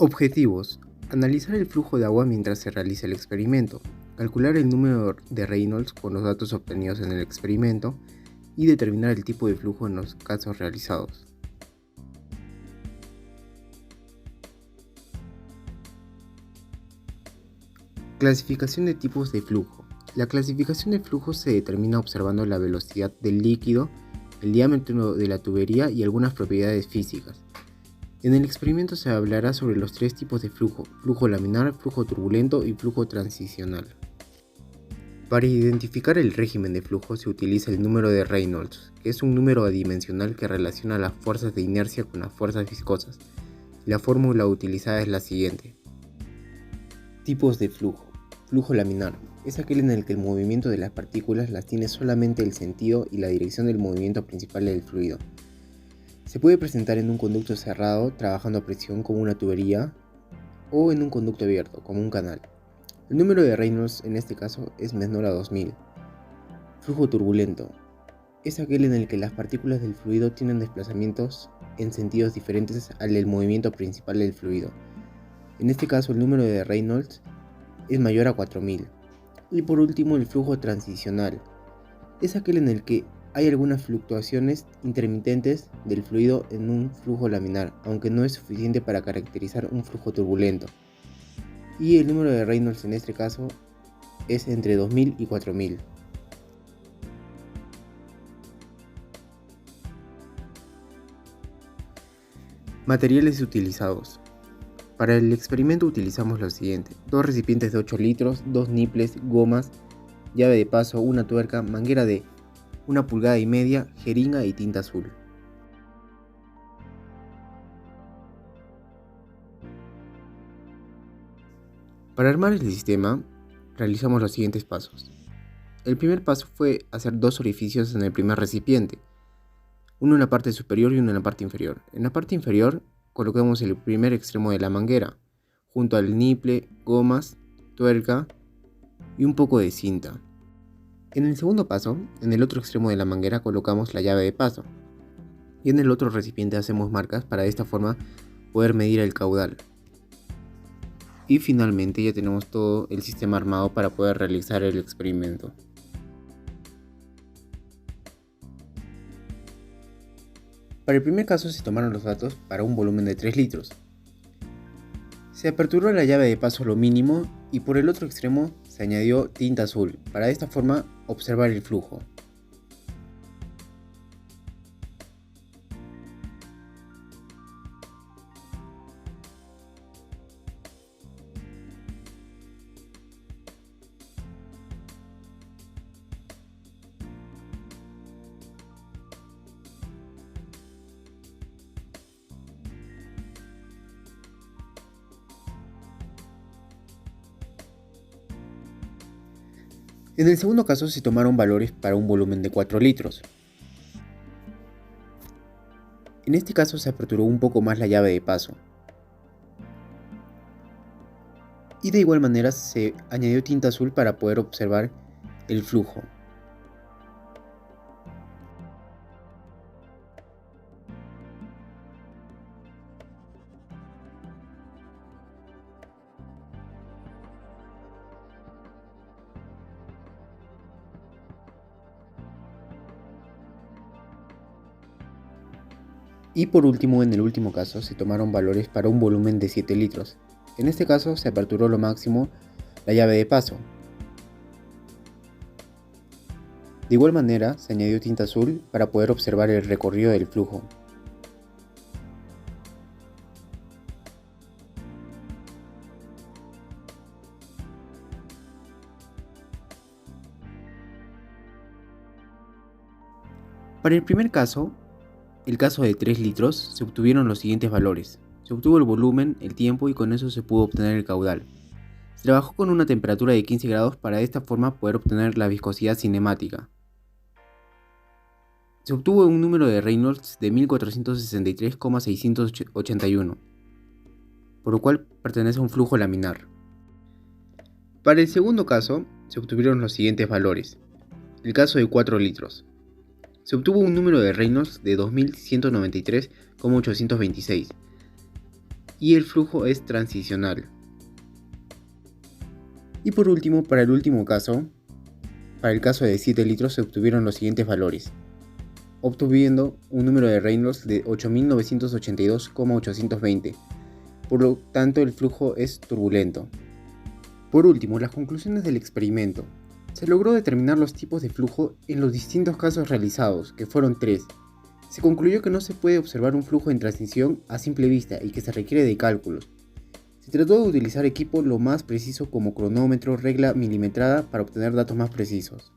Objetivos: analizar el flujo de agua mientras se realiza el experimento, calcular el número de Reynolds con los datos obtenidos en el experimento y determinar el tipo de flujo en los casos realizados. Clasificación de tipos de flujo. La clasificación de flujo se determina observando la velocidad del líquido, el diámetro de la tubería y algunas propiedades físicas. En el experimento se hablará sobre los tres tipos de flujo: flujo laminar, flujo turbulento y flujo transicional. Para identificar el régimen de flujo se utiliza el número de Reynolds, que es un número adimensional que relaciona las fuerzas de inercia con las fuerzas viscosas. La fórmula utilizada es la siguiente. Tipos de flujo. Flujo laminar es aquel en el que el movimiento de las partículas las tiene solamente el sentido y la dirección del movimiento principal del fluido. Se puede presentar en un conducto cerrado, trabajando a presión como una tubería, o en un conducto abierto, como un canal. El número de Reynolds en este caso es menor a 2000. Flujo turbulento es aquel en el que las partículas del fluido tienen desplazamientos en sentidos diferentes al del movimiento principal del fluido. En este caso el número de Reynolds es mayor a 4000. Y por último, el flujo transicional es aquel en el que hay algunas fluctuaciones intermitentes del fluido en un flujo laminar, aunque no es suficiente para caracterizar un flujo turbulento. Y el número de Reynolds en este caso es entre 2000 y 4000. Materiales utilizados. Para el experimento utilizamos lo siguiente: dos recipientes de 8 litros, dos niples, gomas, llave de paso, una tuerca, manguera de 1,5 pulgadas, jeringa y tinta azul. Para armar el sistema, realizamos los siguientes pasos. El primer paso fue hacer dos orificios en el primer recipiente, uno en la parte superior y uno en la parte inferior. En la parte inferior colocamos el primer extremo de la manguera, junto al niple, gomas, tuerca y un poco de cinta. En el segundo paso, en el otro extremo de la manguera colocamos la llave de paso, y en el otro recipiente hacemos marcas para de esta forma poder medir el caudal. Y finalmente ya tenemos todo el sistema armado para poder realizar el experimento. Para el primer caso se tomaron los datos para un volumen de 3 litros. Se aperturó la llave de paso a lo mínimo y por el otro extremo se añadió tinta azul para de esta forma observar el flujo. En el segundo caso se tomaron valores para un volumen de 4 litros. En este caso se aperturó un poco más la llave de paso. Y de igual manera se añadió tinta azul para poder observar el flujo. Y por último, en el último caso, se tomaron valores para un volumen de 7 litros. En este caso se aperturó lo máximo la llave de paso. De igual manera, se añadió tinta azul para poder observar el recorrido del flujo. Para el primer caso, el caso de 3 litros, se obtuvieron los siguientes valores. Se obtuvo el volumen, el tiempo y con eso se pudo obtener el caudal. Se trabajó con una temperatura de 15 grados para de esta forma poder obtener la viscosidad cinemática. Se obtuvo un número de Reynolds de 1463,681, por lo cual pertenece a un flujo laminar. Para el segundo caso, se obtuvieron los siguientes valores. El caso de 4 litros. Se obtuvo un número de Reynolds de 2193,826 y el flujo es transicional. Y por último, para el último caso, para el caso de 7 litros se obtuvieron los siguientes valores, obteniendo un número de Reynolds de 8.982,820, por lo tanto el flujo es turbulento. Por último, las conclusiones del experimento. Se logró determinar los tipos de flujo en los distintos casos realizados, que fueron 3. Se concluyó que no se puede observar un flujo en transición a simple vista y que se requiere de cálculos. Se trató de utilizar equipo lo más preciso como cronómetro, regla milimetrada para obtener datos más precisos.